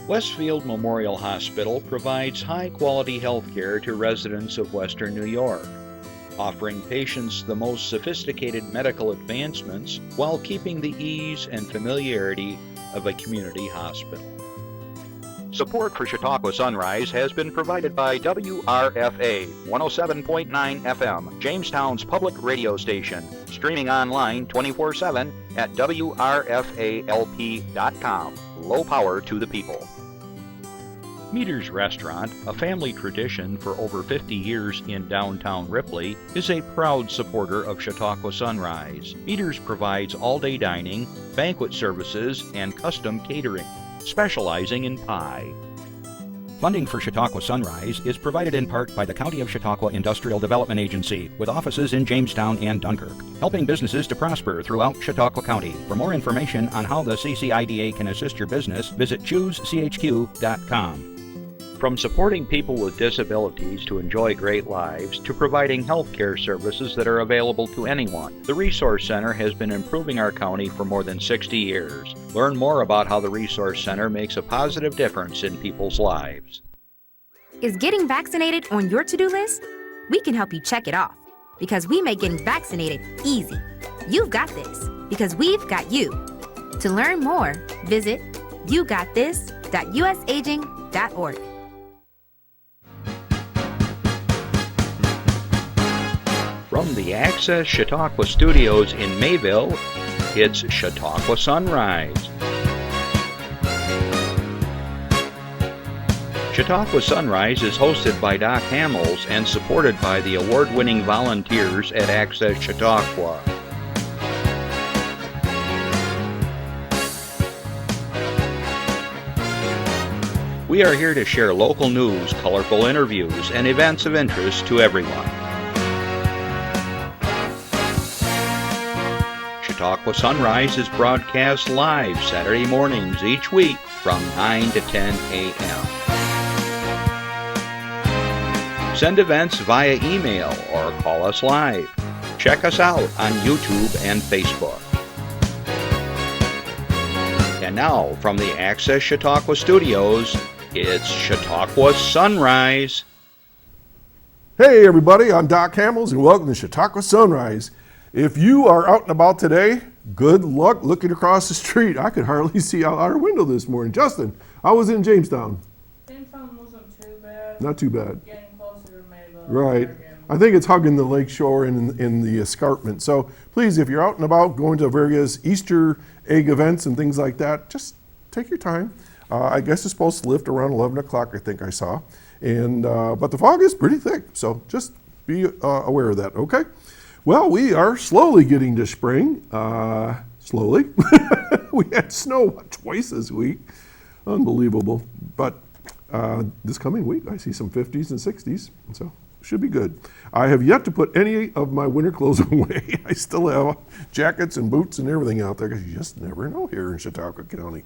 Westfield Memorial Hospital provides high-quality health care to residents of Western New York, offering patients the most sophisticated medical advancements while keeping the ease and familiarity of a community hospital. Support for Chautauqua Sunrise has been provided by WRFA 107.9 FM, Jamestown's public radio station, streaming online 24/7 at WRFALP.com. Low power to the people. Meter's Restaurant, a family tradition for over 50 years in downtown Ripley, is a proud supporter of Chautauqua Sunrise. Meter's provides all-day dining, banquet services, and custom catering, specializing in pie. Funding for Chautauqua Sunrise is provided in part by the County of Chautauqua Industrial Development Agency, with offices in Jamestown and Dunkirk, helping businesses to prosper throughout Chautauqua County. For more information on how the CCIDA can assist your business, visit choosechq.com. From supporting people with disabilities to enjoy great lives, to providing health care services that are available to anyone, the Resource Center has been improving our county for more than 60 years. Learn more about how the Resource Center makes a positive difference in people's lives. Is getting vaccinated on your to-do list? We can help you check it off, because we make getting vaccinated easy. You've got this, because we've got you. To learn more, visit yougotthis.usaging.org. From the Access Chautauqua Studios in Mayville, it's Chautauqua Sunrise. Chautauqua Sunrise is hosted by Doc Hamels and supported by the award-winning volunteers at Access Chautauqua. We are here to share local news, colorful interviews, and events of interest to everyone. Chautauqua Sunrise is broadcast live Saturday mornings each week from 9 to 10 a.m. Send events via email or call us live. Check us out on YouTube and Facebook. And now, from the Access Chautauqua Studios, it's Chautauqua Sunrise. Hey everybody, I'm Doc Hamels and welcome to Chautauqua Sunrise. If you are out and about today, good luck looking across the street. I could hardly see out our window this morning. Justin, I was in Jamestown. Jamestown wasn't too bad. Not too bad. Getting closer to Mayville. Right. I think it's hugging the lake shore in the escarpment. So please, if you're out and about going to various Easter egg events and things like that, just take your time. I guess it's supposed to lift around 11 o'clock, I think I saw. And but the fog is pretty thick, so just be aware of that, okay? Well, we are slowly getting to spring. Slowly. We had snow twice this week. Unbelievable. But this coming week, I see some 50s and 60s, so should be good. I have yet to put any of my winter clothes away. I still have jackets and boots and everything out there because you just never know here in Chautauqua County.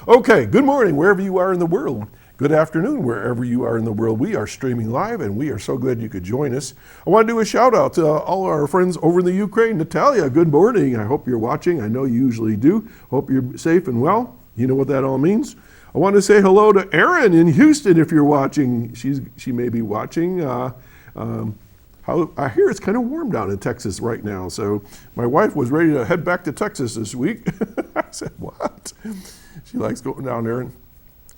Okay, good morning wherever you are in the world. Good afternoon wherever you are in the world. We are streaming live and we are so glad you could join us. I want to do a shout out to all our friends over in the Ukraine. Natalia, good morning. I hope you're watching. I know you usually do. Hope you're safe and well. You know what that all means. I want to say hello to Erin in Houston if you're watching. She may be watching. I hear it's kind of warm down in Texas right now. So my wife was ready to head back to Texas this week. I said, what? She likes going down there. And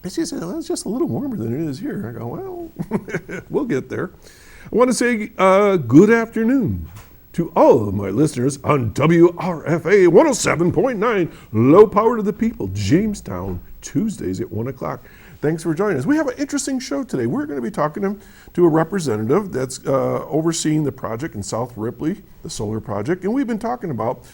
she said, well, it's just a little warmer than it is here. I go, well, we'll get there. I want to say good afternoon to all of my listeners on WRFA 107.9, Low Power to the People, Jamestown, Tuesdays at 1 o'clock. Thanks for joining us. We have an interesting show today. We're going to be talking to a representative that's overseeing the project in South Ripley, the solar project, and we've been talking about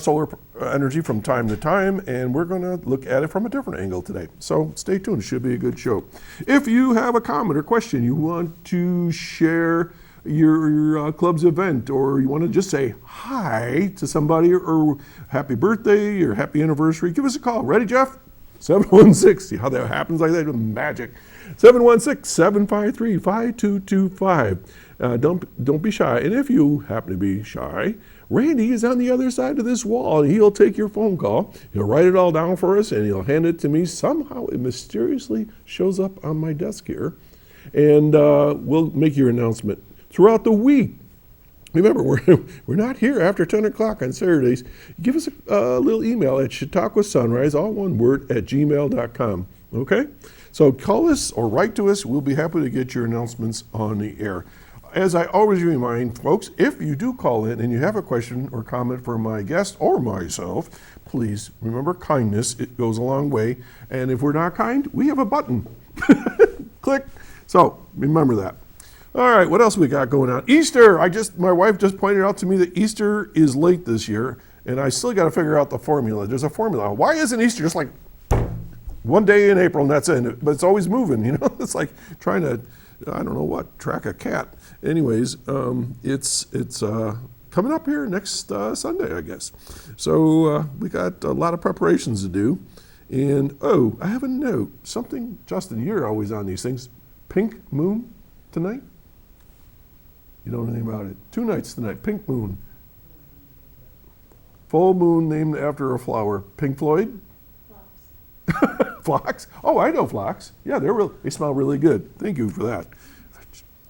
solar energy from time to time, and we're going to look at it from a different angle today. So stay tuned. It should be a good show. If you have a comment or question, you want to share your club's event, or you want to just say hi to somebody, or happy birthday or happy anniversary, give us a call. Ready, Jeff? 716, see how that happens like that? Magic. 716-753-5225. Don't be shy. And if you happen to be shy, Randy is on the other side of this wall. He'll take your phone call. He'll write it all down for us, and he'll hand it to me. Somehow it mysteriously shows up on my desk here, and we'll make your announcement throughout the week. Remember, we're not here after 10 o'clock on Saturdays. Give us a little email at Chautauqua Sunrise, all one word, @gmail.com. Okay? So call us or write to us. We'll be happy to get your announcements on the air. As I always remind folks, if you do call in and you have a question or comment for my guest or myself, please remember kindness. It goes a long way. And if we're not kind, we have a button. Click. So remember that. All right, what else we got going on? Easter. My wife just pointed out to me that Easter is late this year, and I still got to figure out the formula. There's a formula. Why isn't Easter just like one day in April and that's it? But it's always moving, you know? It's like trying to, I don't know what, track a cat. Anyways, it's coming up here next Sunday, I guess. So we got a lot of preparations to do. And, oh, I have a note. Something, Justin, you're always on these things. Pink moon tonight? You don't know anything about it. 2 nights tonight, pink moon. Full moon named after a flower. Pink Floyd? Phlox. Phlox? Oh, I know phlox. Yeah, they smell really good. Thank you for that.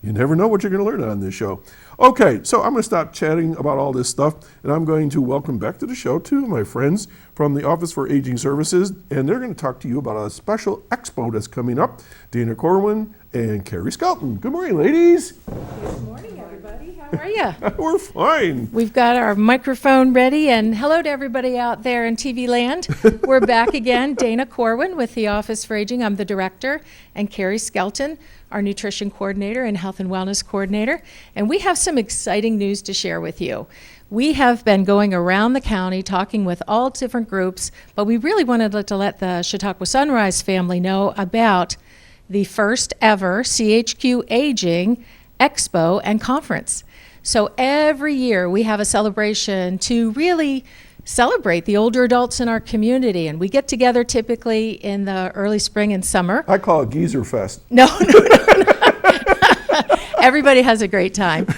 You never know what you're going to learn on this show. Okay, so I'm going to stop chatting about all this stuff, and I'm going to welcome back to the show two of my friends from the Office for Aging Services, and they're going to talk to you about a special expo that's coming up. Dana Corwin and Carey Skelton. Good morning, ladies. Good morning, everybody. How are you? We're fine. We've got our microphone ready, and hello to everybody out there in TV land. We're back again. Dana Corwin with the Office for Aging. I'm the director, and Carey Skelton, our nutrition coordinator and health and wellness coordinator. And we have some exciting news to share with you. We have been going around the county talking with all different groups, but we really wanted to let the Chautauqua Sunrise family know about the first ever CHQ Aging Expo and Conference. So every year we have a celebration to really celebrate the older adults in our community, and we get together typically in the early spring and summer. I call it Geezer Fest. No. Everybody has a great time.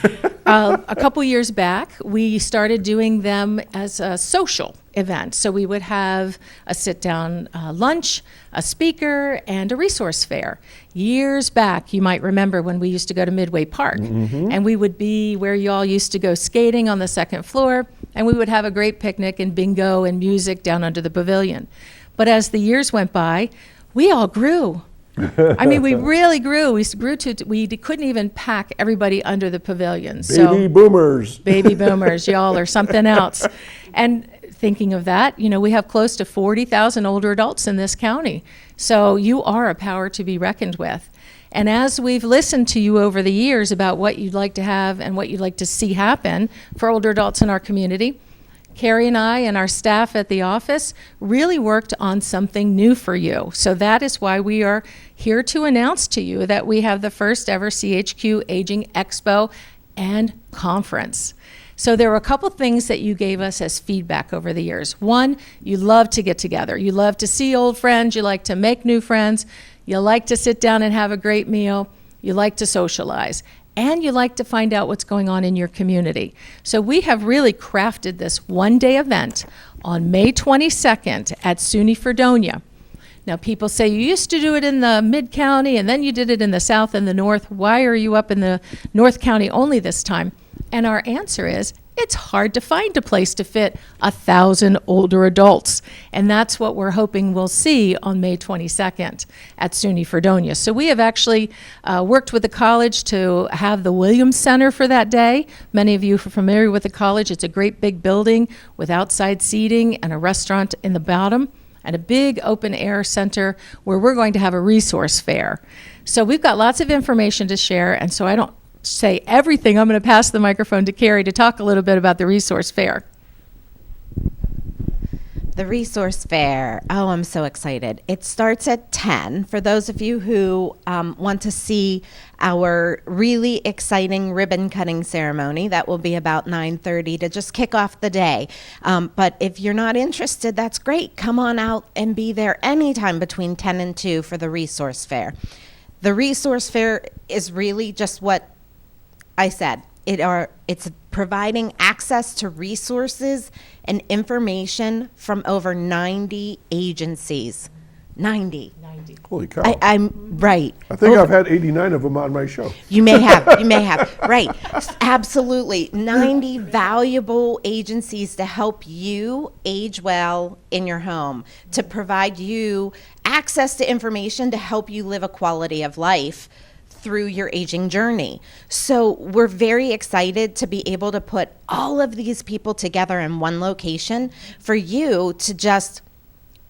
A couple years back, we started doing them as a social event. So we would have a sit-down lunch, a speaker, and a resource fair. Years back, you might remember when we used to go to Midway Park, and we would be where you all used to go skating on the second floor, and we would have a great picnic and bingo and music down under the pavilion. But as the years went by, we all grew. I mean, we really grew. We couldn't even pack everybody under the pavilion. Baby boomers. Baby boomers, y'all are something else. And thinking of that, you know, we have close to 40,000 older adults in this county. So you are a power to be reckoned with. And as we've listened to you over the years about what you'd like to have and what you'd like to see happen for older adults in our community, Carey and I and our staff at the office really worked on something new for you. So that is why we are here to announce to you that we have the first ever CHQ Aging Expo and Conference. So there were a couple things that you gave us as feedback over the years. One, you love to get together. You love to see old friends. You like to make new friends. You like to sit down and have a great meal. You like to socialize. And you like to find out what's going on in your community. So we have really crafted this one-day event on May 22nd at SUNY Fredonia. Now people say you used to do it in the mid-county and then you did it in the south and the north. Why are you up in the North County only this time? And our answer is, it's hard to find a place to fit 1,000 older adults. And that's what we're hoping we'll see on May 22nd at SUNY Fredonia. So we have actually worked with the college to have the Williams Center for that day. Many of you are familiar with the college. It's a great big building with outside seating and a restaurant in the bottom and a big open air center where we're going to have a resource fair. So we've got lots of information to share, and so I don't say everything. I'm going to pass the microphone to Carey to talk a little bit about the resource fair. The resource fair. Oh, I'm so excited. It starts at 10. For those of you who want to see our really exciting ribbon cutting ceremony, that will be about 9:30 to just kick off the day. But if you're not interested, that's great. Come on out and be there anytime between 10 and 2 for the resource fair. The resource fair is really just what I said. It's providing access to resources and information from over 90 agencies. 90. Holy cow. I'm right. I think I've had 89 of them on my show. You may have. You may have. Right. Absolutely. 90 valuable agencies to help you age well in your home, to provide you access to information to help you live a quality of life through your aging journey. So we're very excited to be able to put all of these people together in one location for you to just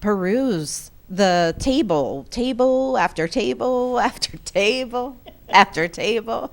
peruse the table after table after table after table,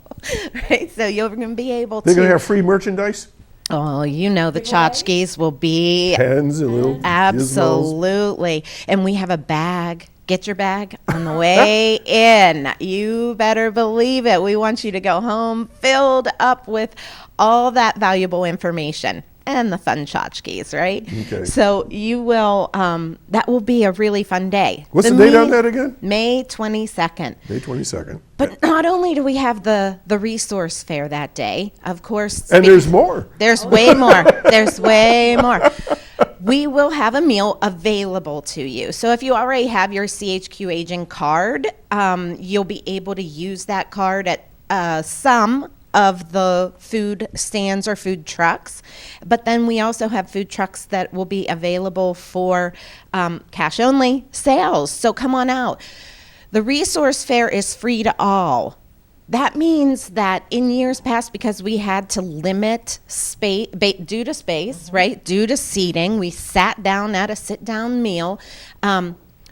right? So you're going to be able to. They're going to have free merchandise? Oh, you know the tchotchkes will be. Pens and little gizmos. Absolutely. And we have a bag. Get your bag on the way in. You better believe it. We want you to go home filled up with all that valuable information. And the fun tchotchkes, right? Okay. So you will, that will be a really fun day. What's the date on that again? May 22nd. May 22nd. But not only do we have the resource fair that day, of course. And there's more. There's way more. There's way more. We will have a meal available to you. So if you already have your CHQ Aging card, you'll be able to use that card at some of the food stands or food trucks. But then we also have food trucks that will be available for cash only sales. So come on out. The resource fair is free to all. That means that in years past, because we had to limit space due to space, right? Due to seating, we sat down at a sit-down meal.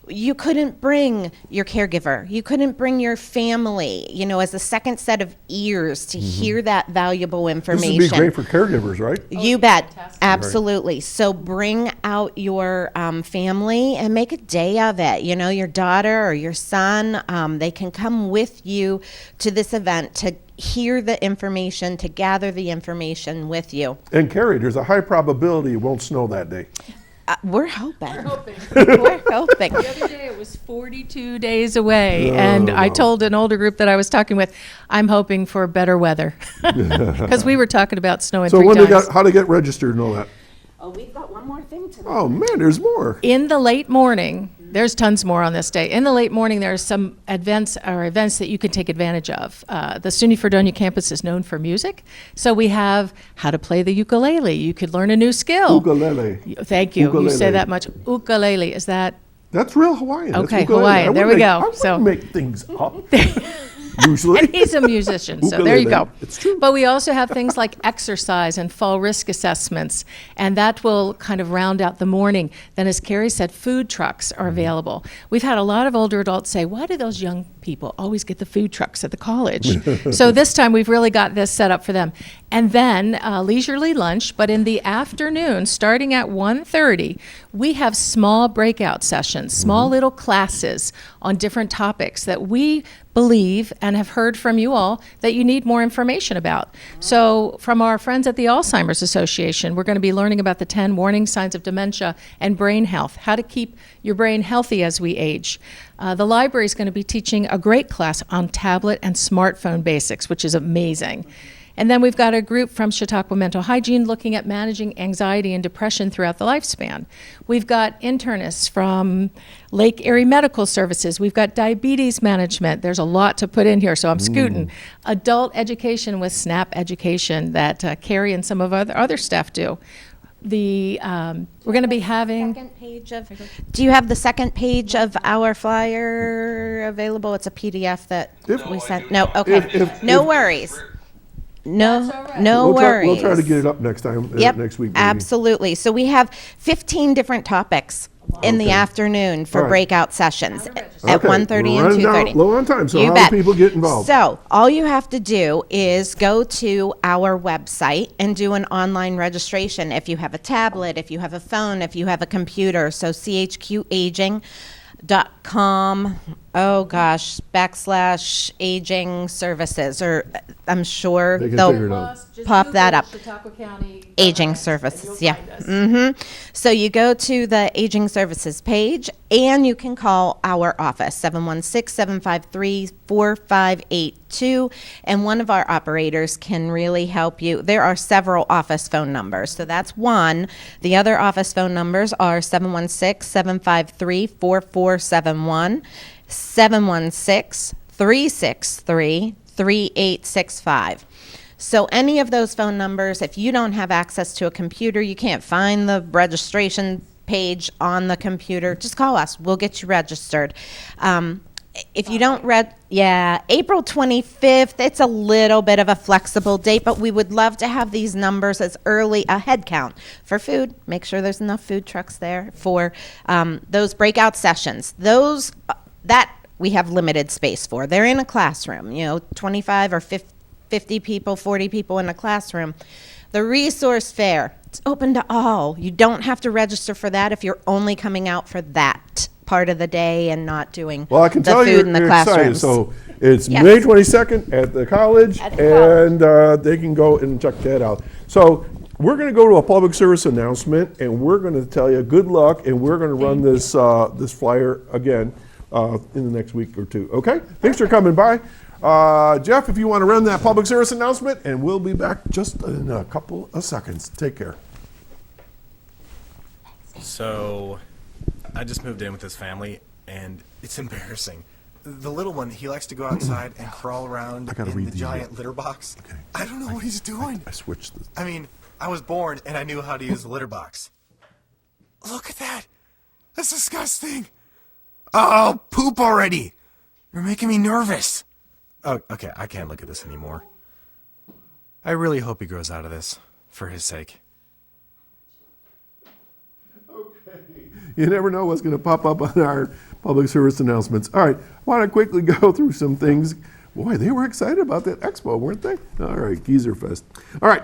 You couldn't bring your caregiver. You couldn't bring your family, as a second set of ears to hear that valuable information. This would be great for caregivers, right? You bet. Absolutely. So bring out your family and make a day of it. Your daughter or your son, they can come with you to this event to hear the information, to gather the information with you. And Carey, there's a high probability it won't snow that day. We're hoping. We're hoping. We're hoping. The other day it was 42 days away, and I told an older group that I was talking with, I'm hoping for better weather, because we were talking about snow in So 3 when times. how to get registered and all that? Oh, we've got one more thing to do. Oh man, there's more. In the late morning, there's tons more on this day. In the late morning, there are some events that you can take advantage of. The SUNY Fredonia campus is known for music, so we have how to play the ukulele. You could learn a new skill. Ukulele. Thank you. Ukulele. You say that much. Ukulele, is that? That's real Hawaiian. That's Okay, ukulele. Hawaiian. There we go. I So- wouldn't make things up. Usually. And he's a musician, so there you Ukulele. go. It's true. But we also have things like exercise and fall risk assessments, and that will kind of round out the morning. Then, as Carey said, food trucks are available. We've had a lot of older adults say, why do those young people always get the food trucks at the college? So this time we've really got this set up for them. And then leisurely lunch, but in the afternoon, starting at 1:30, we have small breakout sessions, small little classes on different topics that we believe and have heard from you all that you need more information about. So from our friends at the Alzheimer's Association, we're going to be learning about the 10 warning signs of dementia and brain health, how to keep your brain healthy as we age. The library is going to be teaching a great class on tablet and smartphone basics, which is amazing. And then we've got a group from Chautauqua Mental Hygiene looking at managing anxiety and depression throughout the lifespan. We've got internists from Lake Erie Medical Services. We've got diabetes management. There's a lot to put in here, so I'm scooting. Adult education with SNAP education that Carey and some of other staff do. We're going to be having... Second page of, do you have the second page of our flyer available? It's a PDF that we sent. No, okay. No worries. No worries. We'll try to get it up next time, Yep, next week. Maybe. absolutely. So we have 15 different topics in the afternoon for All right. breakout sessions at Okay, 1:30 we're and running down 2:30. low on time, so You how bet. do people get involved? So all you have to do is go to our website and do an online registration. If you have a tablet, if you have a phone, if you have a computer, so chqaging.com oh gosh, /aging services, or I'm sure They can they'll figure it out. Just pop that Google up. Chautauqua County Aging government, services, and yeah. you'll find us. So you go to the aging services page and you can call our office, 716-753-4582, and one of our operators can really help you. There are several office phone numbers, so that's one. The other office phone numbers are 716-753-4471, 716-363-3865. So any of those phone numbers, if you don't have access to a computer, you can't find the registration page on the computer, just call us. We'll get you registered. If you don't April 25th, it's a little bit of a flexible date, but we would love to have these numbers as early, a head count for food. Make sure there's enough food trucks there for those breakout sessions. Those, that we have limited space for. They're in a classroom, 25 or 50 people, 40 people in a classroom. The resource fair, it's open to all. You don't have to register for that if you're only coming out for that part of the day and not doing Well, I can the tell food you in the you're excited. classrooms. So it's Yes. May 22nd at the college, At the college. and they can go and check that out. So we're going to go to a public service announcement, and we're going to tell you good luck, and we're going to run this this flyer again in the next week or two. Okay? Thanks for coming by. Jeff, if you want to run that public service announcement, and we'll be back just in a couple of seconds. Take care. So, I just moved in with this family, and it's embarrassing. The little one, he likes to go outside and crawl around I gotta in read the these. giant litter box. Okay. I don't know what he's doing. I switched this. I mean, I was born and I knew how to use the litter box. Look at that. That's disgusting. Oh, poop already. You're making me nervous. Oh, okay, I can't look at this anymore. I really hope he grows out of this, for his sake. You never know what's going to pop up on our public service announcements. All right, I want to quickly go through some things. Boy, they were excited about that expo, weren't they? All right, Geezer Fest. All right,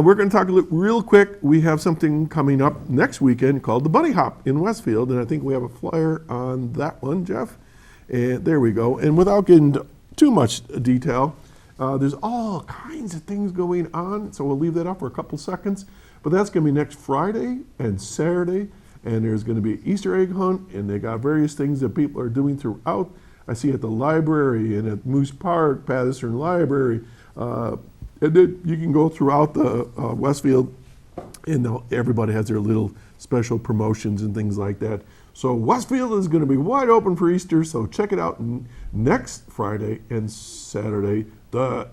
we're going to talk real quick. We have something coming up next weekend called the Bunny Hop in Westfield, and I think we have a flyer on that one, Jeff. And there we go. And without getting too much detail, there's all kinds of things going on, so we'll leave that up for a couple seconds. But that's going to be next Friday and Saturday. And there's going to be an Easter egg hunt, and they got various things that people are doing throughout. I see at the library and at Moose Park, Patterson Library. And then you can go throughout the Westfield, and everybody has their little special promotions and things like that. So Westfield is going to be wide open for Easter, so check it out next Friday and Saturday, the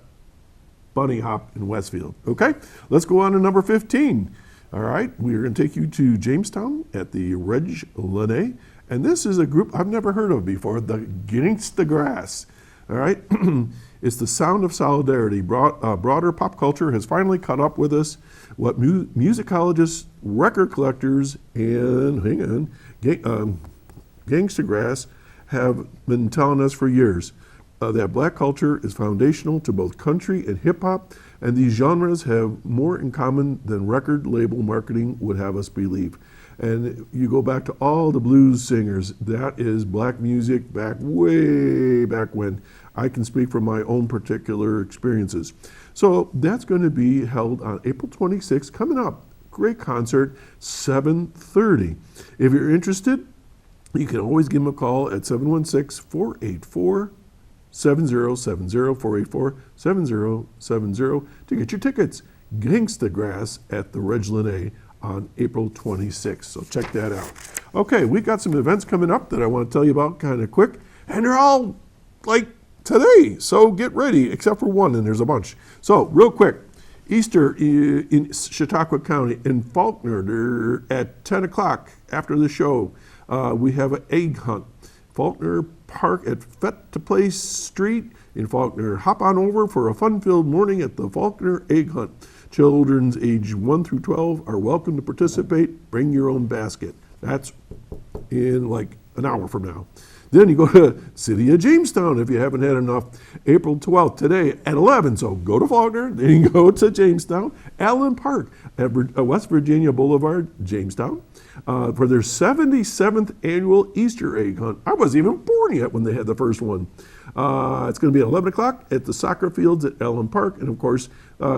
Bunny Hop in Westfield. Okay, let's go on to number 15. All right, we are going to take you to Jamestown at the Reg Lene, and this is a group I've never heard of before, the Gangsta Grass. All right, it's the sound of solidarity. Broader pop culture has finally caught up with us. What musicologists, record collectors, and Gangsta Grass have been telling us for years. That black culture is foundational to both country and hip hop, and these genres have more in common than record label marketing would have us believe. And you go back to all the blues singers, that is black music way back when. I can speak from my own particular experiences. So that's going to be held on April 26th, coming up. Great concert, 7:30. If you're interested, you can always give them a call at 716-484-7070, 484-7070 to get your tickets. Gangsta Grass at the Reg Lene on April 26th. So check that out. Okay, we got some events coming up that I want to tell you about kind of quick, and they're all like today. So get ready, except for one, and there's a bunch. So real quick, Easter in Chautauqua County in Faulkner at 10 o'clock after the show. We have an egg hunt. Faulkner Park at Fete Place Street in Faulkner. Hop on over for a fun-filled morning at the Faulkner Egg Hunt. Children's age 1 through 12 are welcome to participate. Bring your own basket. That's in like an hour from now. Then you go to City of Jamestown if you haven't had enough. April 12th, today at 11. So go to Faulkner, then you go to Jamestown. Allen Park at West Virginia Boulevard, Jamestown, for their 77th annual Easter egg hunt. I wasn't even born yet when they had the first one. It's going to be at 11 o'clock at the soccer fields at Allen Park. And of course,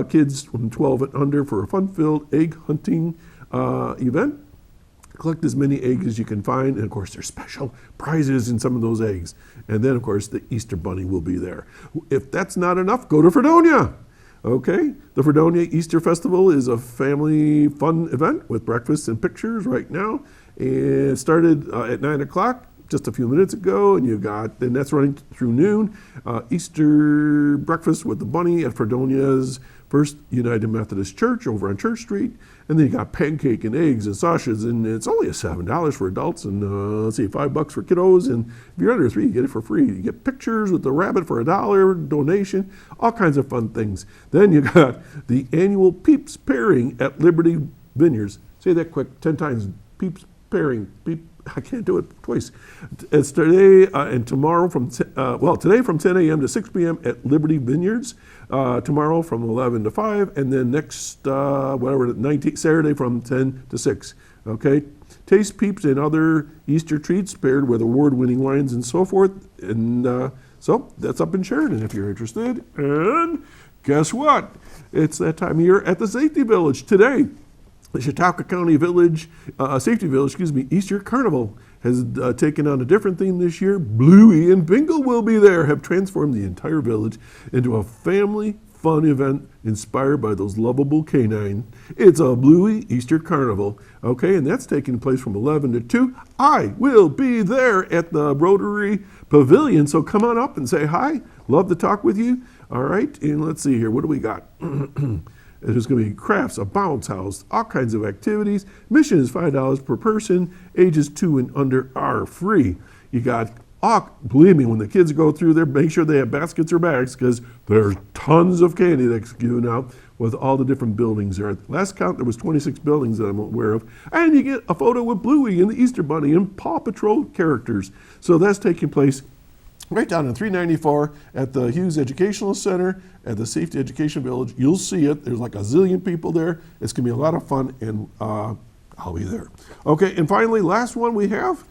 kids from 12 and under for a fun-filled egg hunting event. Collect as many eggs as you can find, and of course there's special prizes in some of those eggs. And then of course the Easter Bunny will be there. If that's not enough, go to Fredonia. Okay, the Fredonia Easter Festival is a family fun event with breakfast and pictures right now. And it started at 9 o'clock just a few minutes ago, and that's running through noon. Easter breakfast with the bunny at Fredonia's First United Methodist Church over on Church Street. And then you got pancake and eggs and sausages, and it's only $7 for adults and $5 for kiddos. And if you're under 3, you get it for free. You get pictures with the rabbit for $1, donation, all kinds of fun things. Then you got the annual Peeps Pairing at Liberty Vineyards. Say that quick, 10 times. Peeps Pairing. I can't do it twice. It's today and tomorrow today from 10 a.m. to 6 p.m. at Liberty Vineyards. Tomorrow from 11 to 5, and then next, Saturday from 10 to 6. Okay? Taste Peeps and other Easter treats paired with award-winning wines and so forth. And so that's up in Sheridan if you're interested. And guess what? It's that time of year at the Safety Village today. The Chautauqua County Safety Village, Easter Carnival has taken on a different theme this year. Bluey and Bingle will be there, have transformed the entire village into a family fun event inspired by those lovable canine. It's a Bluey Easter Carnival, okay, and that's taking place from 11 to 2. I will be there at the Rotary Pavilion, so come on up and say hi. Love to talk with you. All right, and let's see here. What do we got? There's going to be crafts, a bounce house, all kinds of activities. Admission is $5 per person. Ages 2 and under are free. You got, believe me, when the kids go through there, make sure they have baskets or bags because there's tons of candy that's given out with all the different buildings there. At last count, there was 26 buildings that I'm aware of. And you get a photo with Bluey and the Easter Bunny and Paw Patrol characters. So that's taking place right down in 394 at the Hughes Educational Center at the Safety Education Village. You'll see it. There's like a zillion people there. It's going to be a lot of fun, and I'll be there. Okay, and finally, last one we have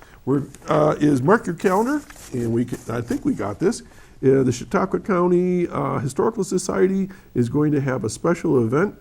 is mark your calendar, and I think we got this. The Chautauqua County Historical Society is going to have a special event,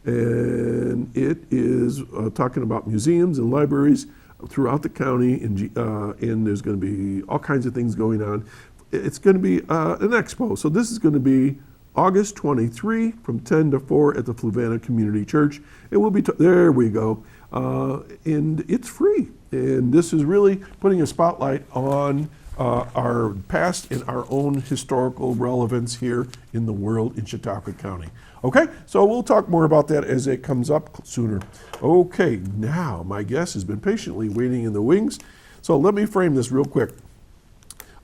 and it is talking about museums and libraries throughout the county, and there's going to be all kinds of things going on. It's going to be an expo. So this is going to be August 23 from 10 to 4 at the Fluvanna Community Church. It will be, there we go. And it's free. And this is really putting a spotlight on our past and our own historical relevance here in the world in Chautauqua County. Okay, so we'll talk more about that as it comes up sooner. Okay, now my guest has been patiently waiting in the wings. So let me frame this real quick.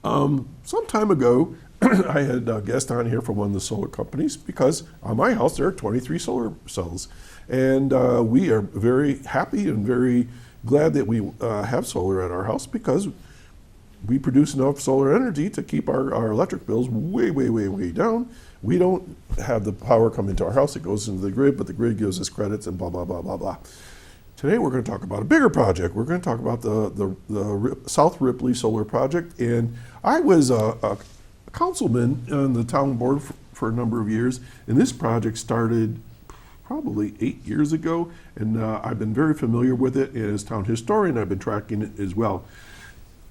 Some time ago, I had a guest on here from one of the solar companies because on my house there are 23 solar cells. And we are very happy and very glad that we have solar at our house because we produce enough solar energy to keep our electric bills way, way, way, way down. We don't have the power come into our house. It goes into the grid, but the grid gives us credits and blah, blah, blah, blah, blah. Today we're going to talk about a bigger project. We're going to talk about the South Ripley Solar Project. And I was a councilman on the town board for a number of years, and this project started probably 8 years ago, and I've been very familiar with it. As town historian, I've been tracking it as well.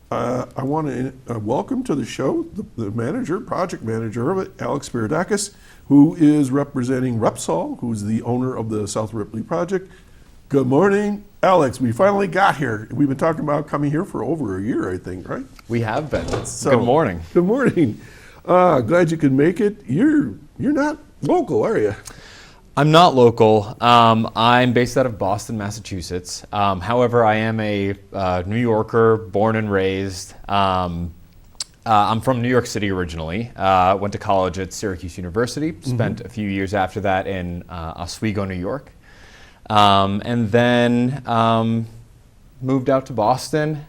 I want to welcome to the show the project manager of it, Alex Spiridakis, who is representing Repsol, who's the owner of the South Ripley project. Good morning, Alex. We finally got here. We've been talking about coming here for over a year, I think, right? We have been. So, good morning. Good morning. Glad you could make it. You're not local, are you? I'm not local. I'm based out of Boston, Massachusetts. However, I am a New Yorker, born and raised. I'm from New York City originally. Went to college at Syracuse University. Spent a few years after that in Oswego, New York. And then moved out to Boston.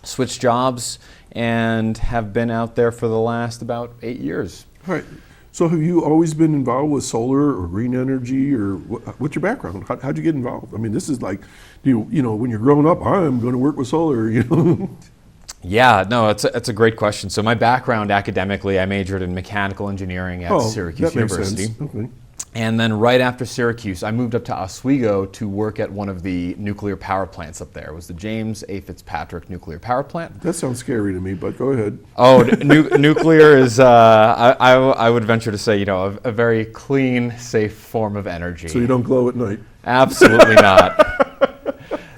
switched jobs and have been out there for the last about 8 years. All right. So have you always been involved with solar or green energy, or what's your background? How'd you get involved? I mean, this is like, you know, when you're growing up, I'm going to work with solar, you know? Yeah, no, it's a great question. So my background academically, I majored in mechanical engineering at Syracuse University. Okay. And then right after Syracuse, I moved up to Oswego to work at one of the nuclear power plants up there. It was the James A. Fitzpatrick Nuclear Power Plant. That sounds scary to me, but go ahead. Oh, nuclear is, I would venture to say, you know, a very clean, safe form of energy. So you don't glow at night? Absolutely not.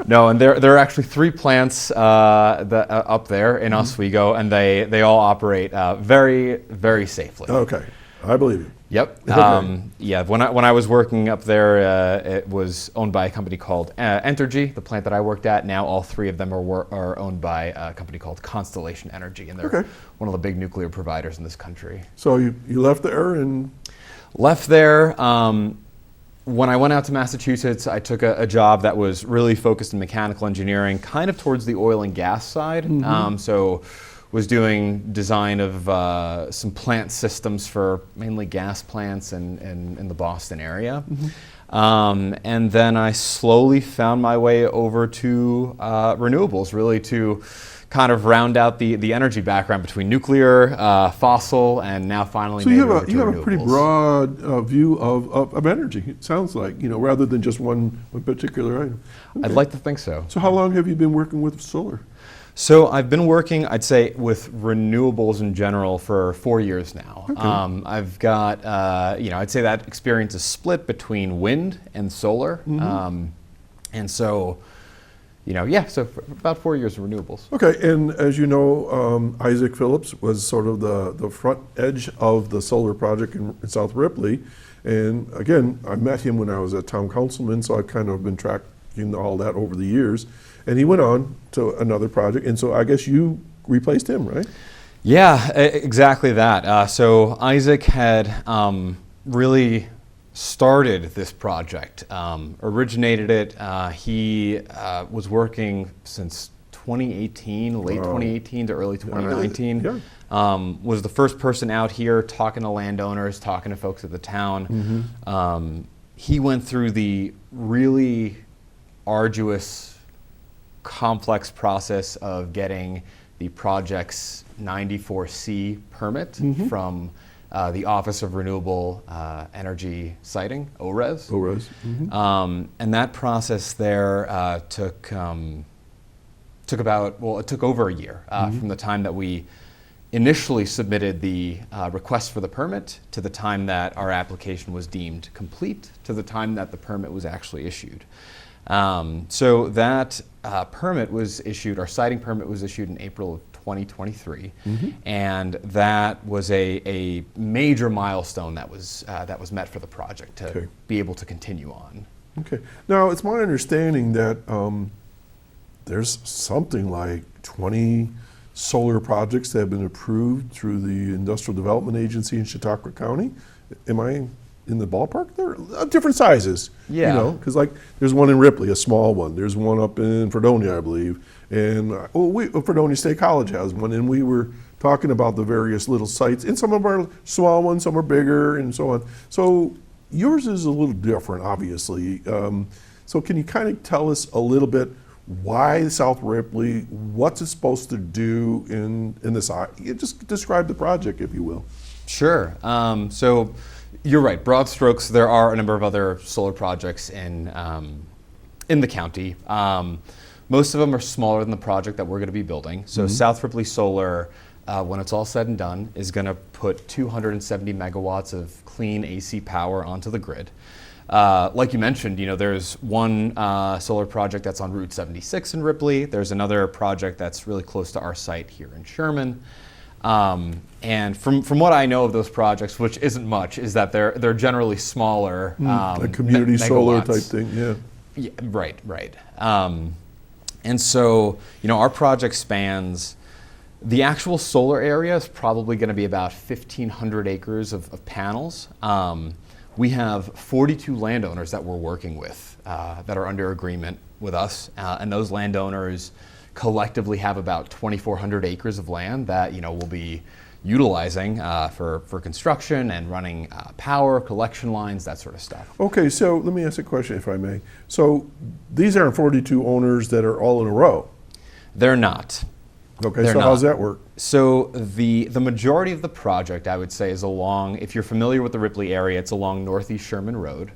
No, and there are actually 3 plants up there in Oswego, and they all operate very, very safely. Okay, I believe you. Yep. Okay. Yeah. When I was working up there, it was owned by a company called Entergy, the plant that I worked at. Now all 3 of them are owned by a company called Constellation Energy, and they're one of the big nuclear providers in this country. So you left there and left there. When I went out to Massachusetts, I took a job that was really focused in mechanical engineering, kind of towards the oil and gas side. So was doing design of some plant systems for mainly gas plants in the Boston area. And then I slowly found my way over to renewables, really to kind of round out the energy background between nuclear, fossil, and now finally so made you it over have to a pretty renewables. broad view of energy, it sounds like, you know, rather than just one particular item. I'd like to think so. So how long have you been working with solar? So I've been working, I'd say, with renewables in general for 4 years now. Okay. I've got, you know, I'd say that experience is split between wind and solar. And so, you know, yeah, so for about 4 years of renewables. Okay, and as you know, Isaac Phillips was sort of the front edge of the solar project in South Ripley. And again, I met him when I was a town councilman, so I've kind of been tracking all that over the years. And he went on to another project, and so I guess you replaced him, right? Yeah, exactly that. So Isaac had really started this project, originated it. He was working since 2018, late 2018 to early 2019. Was the first person out here talking to landowners, talking to folks at the town. He went through the really arduous, complex process of getting the project's 94C permit from the Office of Renewable Energy Siting, ORES. And that process there took about, well, it took over a year from the time that we initially submitted the request for the permit to the time that our application was deemed complete to the time that the permit was actually issued. So that permit was issued, our siting permit was issued in April of 2023, and that was a major milestone that was met for the project to be able to continue on. Okay. Now, it's my understanding that there's something like 20 solar projects that have been approved through the Industrial Development Agency in Chautauqua County. Am I in the ballpark? They're different sizes. Yeah. You know, because like there's one in Ripley, a small one. There's one up in Fredonia, I believe. And Fredonia State College has one. And we were talking about the various little sites. And some of them are small ones, some are bigger, and so on. So yours is a little different, obviously. So can you kind of tell us a little bit why South Ripley, what's it supposed to do in this? Just describe the project, if you will. Sure. So you're right. Broad strokes, there are a number of other solar projects in the county. Most of them are smaller than the project that we're going to be building. So South Ripley Solar, when it's all said and done, is going to put 270 megawatts of clean AC power onto the grid. Like you mentioned, you know, there's one solar project that's on Route 76 in Ripley. There's another project that's really close to our site here in Sherman. And from what I know of those projects, which isn't much, is that they're generally smaller. A community solar type thing, yeah. Yeah, right. And so, you know, our project spans, the actual solar area is probably going to be about 1,500 acres of panels. We have 42 landowners that we're working with that are under agreement with us, and those landowners collectively have about 2,400 acres of land that we'll be utilizing for construction and running power, collection lines, that sort of stuff. Okay, so let me ask a question, if I may. So these aren't 42 owners that are all in a row? They're not. Okay, They're so not. how's that work? So the majority of the project, I would say, is along, if you're familiar with the Ripley area, it's along Northeast Sherman Road.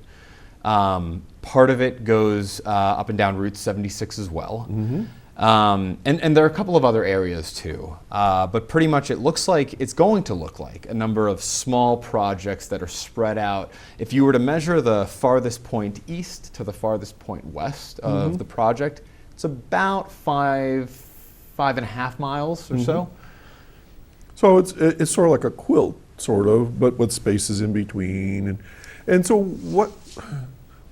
Part of it goes up and down Route 76 as well. And there are a couple of other areas too. But pretty much it looks like, it's going to look like a number of small projects that are spread out. If you were to measure the farthest point east to the farthest point west of the project, it's about 5.5 miles or so. So it's sort of like a quilt, sort of, but with spaces in between. And so what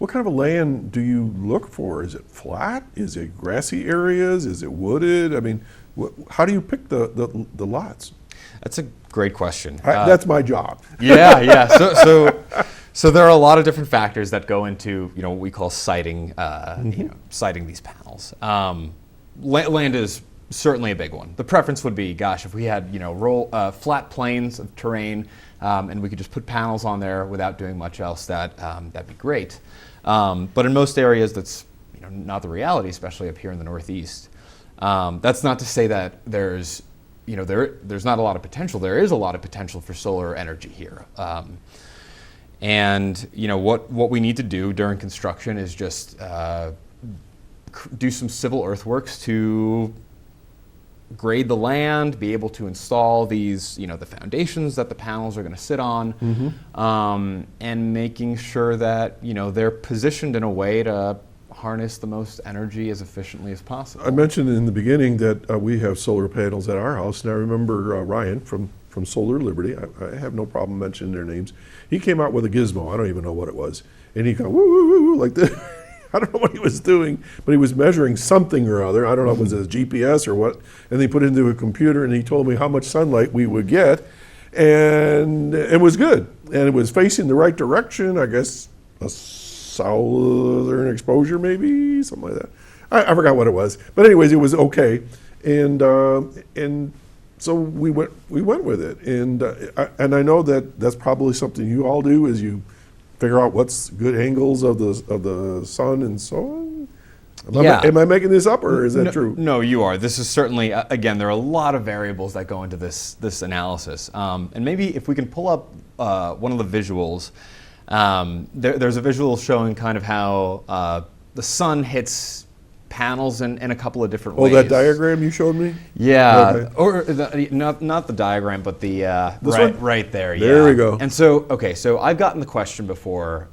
kind of a land do you look for? Is it flat? Is it grassy areas? Is it wooded? I mean, how do you pick the lots? That's a great question. That's my job. Yeah. So there are a lot of different factors that go into what we call siting, siting these panels. Land is certainly a big one. The preference would be, gosh, if we had flat plains of terrain and we could just put panels on there without doing much else, that'd be great. But in most areas, that's not the reality, especially up here in the Northeast. That's not to say that there's not a lot of potential. There is a lot of potential for solar energy here. And what we need to do during construction is just do some civil earthworks to grade the land, be able to install these, the foundations that the panels are going to sit on, and making sure that, they're positioned in a way to harness the most energy as efficiently as possible. I mentioned in the beginning that we have solar panels at our house, and I remember Ryan from Solar Liberty, I have no problem mentioning their names. He came out with a gizmo, I don't even know what it was, and he go woo, woo, woo, woo, like this. I don't know what he was doing, but he was measuring something or other. I don't know if it was a GPS or what, and he put it into a computer, and he told me how much sunlight we would get, and it was good. And it was facing the right direction, I guess a southern exposure maybe, something like that. I forgot what it was. But anyways, it was okay. And so we went with it. And I know that that's probably something you all do, is you figure out what's good angles of the sun and so on. Am I making this up, or is that true? No, you are. This is certainly, again, there are a lot of variables that go into this analysis. And maybe if we can pull up one of the visuals, there's a visual showing kind of how the sun hits panels in a couple of different ways. Oh, that diagram you showed me? Yeah, okay. Or not the diagram, but the right there. Yeah. There we go. And so, so I've gotten the question before,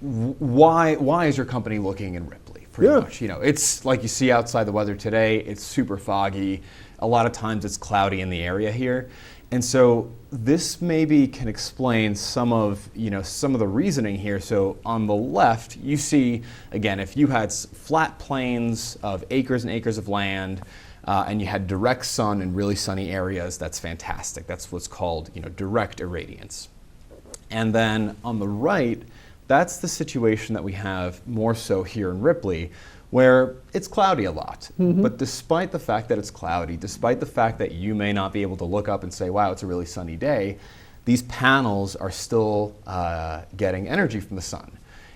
why is your company looking in Ripley? Pretty much, it's like you see outside the weather today, it's super foggy. A lot of times it's cloudy in the area here. And so this maybe can explain some of the reasoning here. So on the left, you see, again, if you had flat plains of acres and acres of land, and you had direct sun in really sunny areas, that's fantastic. That's what's called, direct irradiance. And then on the right, that's the situation that we have more so here in Ripley, where it's cloudy a lot. But despite the fact that it's cloudy, despite the fact that you may not be able to look up and say, wow, it's a really sunny day, these panels are still getting energy from the sun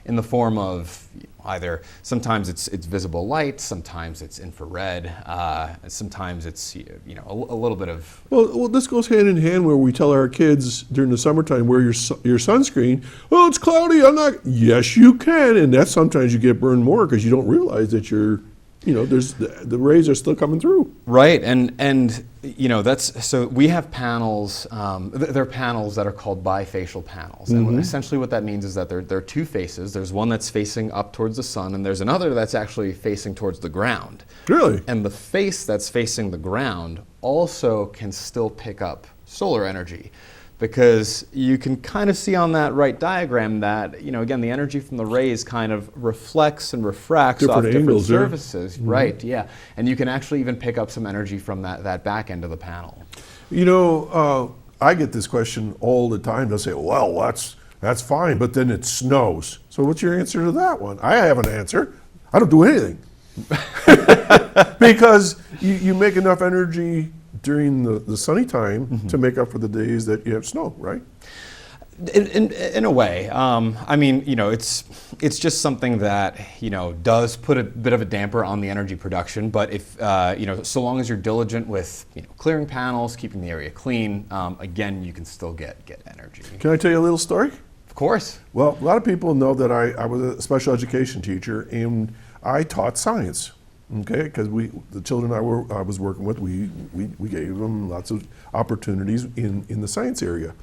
in the form of either, sometimes it's visible light, sometimes it's infrared, sometimes it's a little bit of... Well, this goes hand in hand where we tell our kids during the summertime, wear your sunscreen. Well, it's cloudy, I'm not... Yes, you can, and that's sometimes you get burned more because you don't realize that you're, there's the rays are still coming through. Right, and that's, so we have panels, they're panels that are called bifacial panels. And essentially what that means is that there are two faces. There's one that's facing up towards the sun, and there's another that's actually facing towards the ground. Really? And the face that's facing the ground also can still pick up solar energy, because you can kind of see on that right diagram that, again, the energy from the rays kind of reflects and refracts off different surfaces. Yeah. Right, yeah. And you can actually even pick up some energy from that back end of the panel. I get this question all the time. They'll say, well, that's fine, but then it snows. So what's your answer to that one? I have an answer. I don't do anything. Because you make enough energy during the sunny time to make up for the days that you have snow, right? In a way, I mean, it's just something that does put a bit of a damper on the energy production. But if so long as you're diligent with clearing panels, keeping the area clean, again, you can still get energy. Can I tell you a little story? Of course. Well, a lot of people know that I was a special education teacher and I taught science. Okay, because the children I was working with, we gave them lots of opportunities in the science area.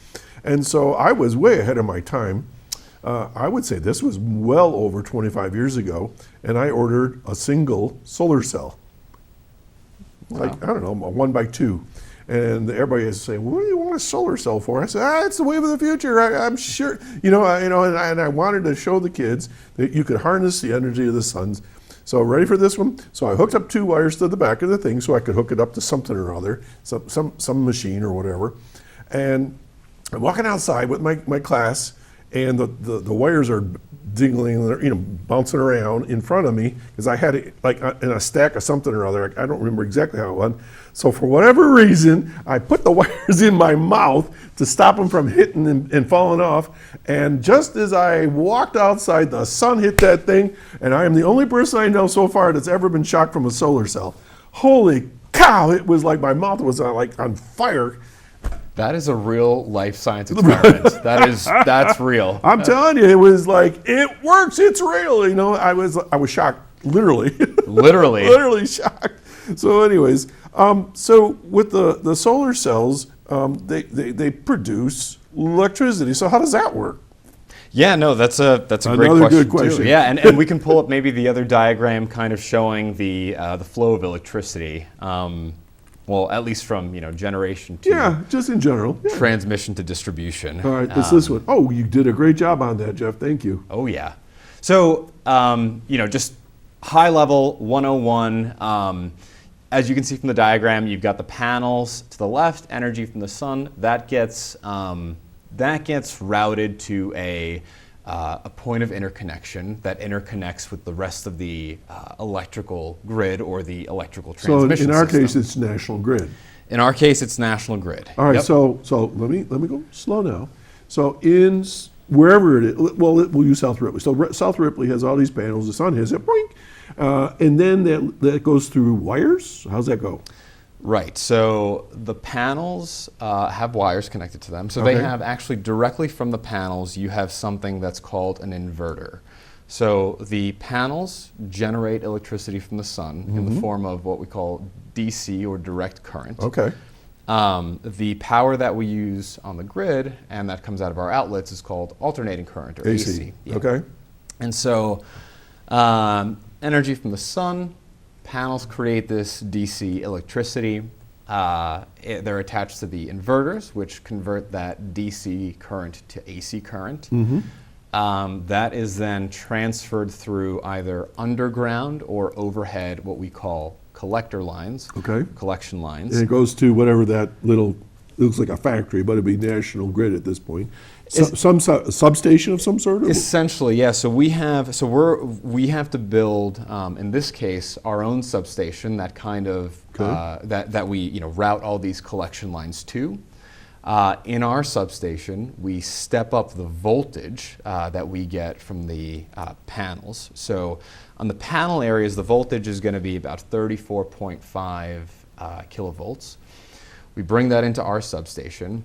And so I was way ahead of my time. I would say this was well over 25 years ago, and I ordered a single solar cell. Like, I don't know, a 1x2. And everybody is saying, "What do you want a solar cell for?" I said, "It's the wave of the future. I'm sure." And I wanted to show the kids that you could harness the energy of the sun. So ready for this one? So I hooked up 2 wires to the back of the thing so I could hook it up to something or other, some machine or whatever. And I'm walking outside with my class, and the wires are dingling, bouncing around in front of me because I had it like in a stack of something or other. I don't remember exactly how it went. So for whatever reason, I put the wires in my mouth to stop them from hitting and falling off. And just as I walked outside, the sun hit that thing, and I am the only person I know so far that's ever been shocked from a solar cell. Holy cow! It was like my mouth was like on fire. That is a real life science experiment. That's real. I'm telling you, it was like, it works, it's real. I was shocked, literally. Literally shocked. So anyways, so with the solar cells, they produce electricity. So how does that work? Yeah, no, that's a Another great good question. too. Yeah, and we can pull up maybe the other diagram kind of showing the flow of electricity. Well, at least from generation to just in general. Yeah. Transmission to distribution. All right, it's this one. Oh, you did a great job on that, Jeff. Thank you. Oh yeah. So just high level 101. As you can see from the diagram, you've got the panels to the left, energy from the sun. That gets routed to a point of interconnection that interconnects with the rest of the electrical grid or the electrical transmission system. So in our case, system. it's National Grid. In our case, it's National Grid. All right, Yep. so let me go slow now. So in wherever it is, we'll use South Ripley. So South Ripley has all these panels. The sun hits it, boink, and then that goes through wires. How's that go? Right, so the panels have wires connected to them. So Okay. they have actually directly from the panels, you have something that's called an inverter. So the panels generate electricity from the sun in the form of what we call DC or direct current. Okay. The power that we use on the grid and that comes out of our outlets is called alternating current or AC. Yeah. Okay. And so energy from the sun, panels create this DC electricity. They're attached to the inverters, which convert that DC current to AC current. That is then transferred through either underground or overhead, what we call collector lines, collection lines. And it goes to whatever that little, looks like a factory, but it'd be National Grid at this point. Some substation of some sort? Essentially, yeah. So we have to build, in this case, our own substation that kind of that we route all these collection lines to. In our substation, we step up the voltage that we get from the panels. So on the panel areas, the voltage is going to be about 34.5 kilovolts. We bring that into our substation.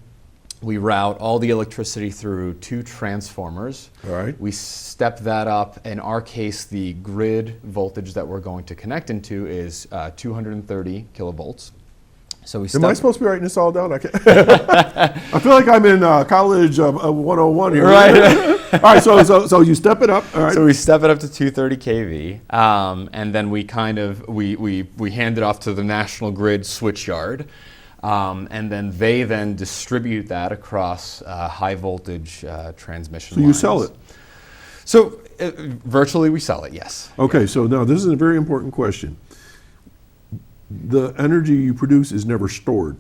We route all the electricity through 2 transformers. All right. We step that up. In our case, the grid voltage that we're going to connect into is 230 kilovolts. So we Am I supposed to be writing this all down? I feel like I'm in college 101 here. Right. All right, so you step it up. All right. So we step it up to 230 kV, and then we kind of we hand it off to the National Grid switch yard, and then they then distribute that across high voltage transmission lines. So you sell it? So virtually we sell it, yes. Okay, so now this is a very important question. The energy you produce is never stored.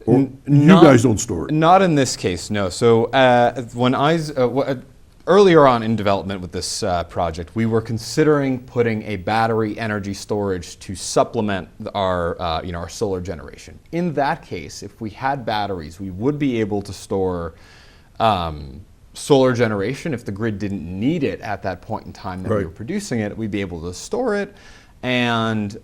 Or you guys don't store it. Not in this case, no. So when earlier on in development with this project, we were considering putting a battery energy storage to supplement our our solar generation. In that case, if we had batteries, we would be able to store solar generation. If the grid didn't need it at that point in time that we were producing it, we'd be able to store it and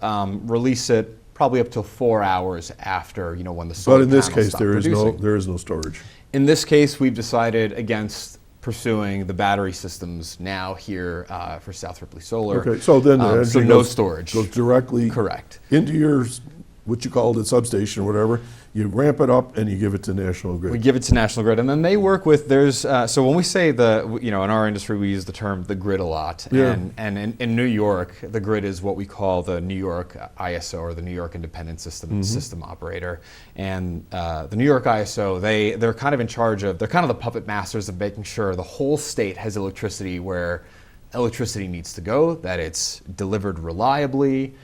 release it probably up to 4 hours after when the solar. But in this panels case, stop there producing. is no storage. In this case, we've decided against pursuing the battery systems now here for South Ripley Solar. Okay, so then the energy so no storage. goes directly Correct. into your, what you call the substation or whatever. You ramp it up and you give it to National Grid. We give it to National Grid, and then they work with. There's so when we say in our industry we use the term the grid a lot, Yeah. and in New York the grid is what we call the New York ISO, or the New York Independent System Operator, and the New York ISO they're kind of in charge of, they're kind of the puppet masters of making sure the whole state has electricity where electricity needs to go, that it's delivered reliably.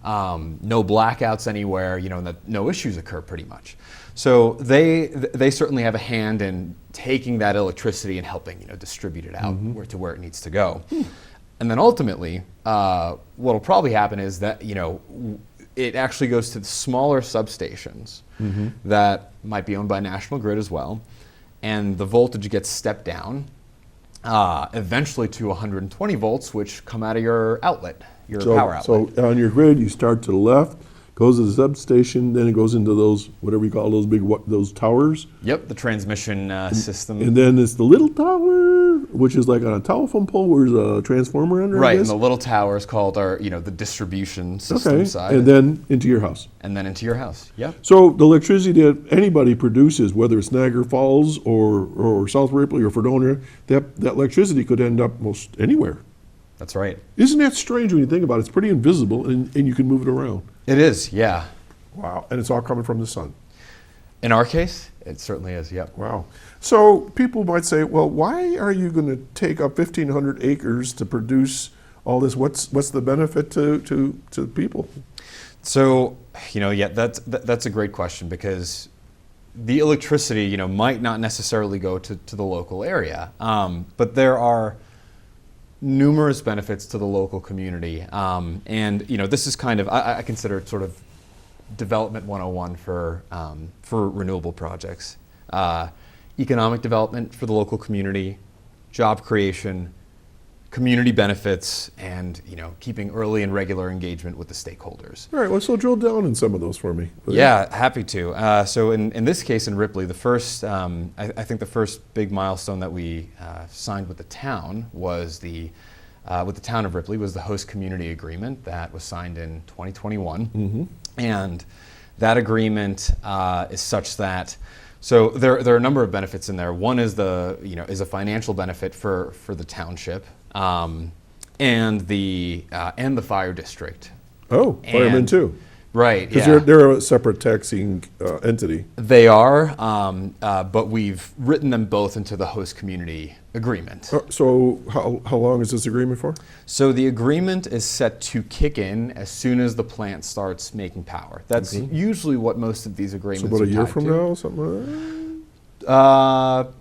No blackouts anywhere, and that no issues occur pretty much. So they certainly have a hand in taking that electricity and helping distribute it out to where it needs to go. And then ultimately, what'll probably happen is that it actually goes to the smaller substations that might be owned by National Grid as well, and the voltage gets stepped down eventually to 120 volts, which come out of your outlet. Your power outlet. So on your grid, you start to the left, goes to the substation, then it goes into those, whatever you call those towers. Yep, the transmission system. And then it's the little tower, which is like on a telephone pole where there's a transformer under it. Right, and the little tower is called the distribution system side. And then into your house. And then into your house, yep. So the electricity that anybody produces, whether it's Niagara Falls or South Ripley or Fredonia, that electricity could end up most anywhere. That's right. Isn't that strange when you think about it? It's pretty invisible and you can move it around. It is, yeah. Wow, and it's all coming from the sun. In our case, it certainly is, yep. Wow. So people might say, well, why are you going to take up 1,500 acres to produce all this? What's the benefit to people? So, that's a great question, because the electricity, might not necessarily go to the local area, but there are numerous benefits to the local community, and this is kind of I consider it sort of development 101 for renewable projects. Economic development for the local community, job creation, community benefits, and keeping early and regular engagement with the stakeholders. All right, well, so drill down in some of those for me. Yeah, happy to. So in this case in Ripley, the first I think the first big milestone that we signed with the town was with the town of Ripley was the host community agreement that was signed in 2021, and that agreement is such that. So there are a number of benefits in there. One is is a financial benefit for the township, and the fire district. Oh, firemen too. Right. Because they're a separate taxing entity. They are, but we've written them both into the host community agreement. So how long is this agreement for? So the agreement is set to kick in as soon as the plant starts making power. That's usually what most of these agreements So about a year are from tied to. now, something like that?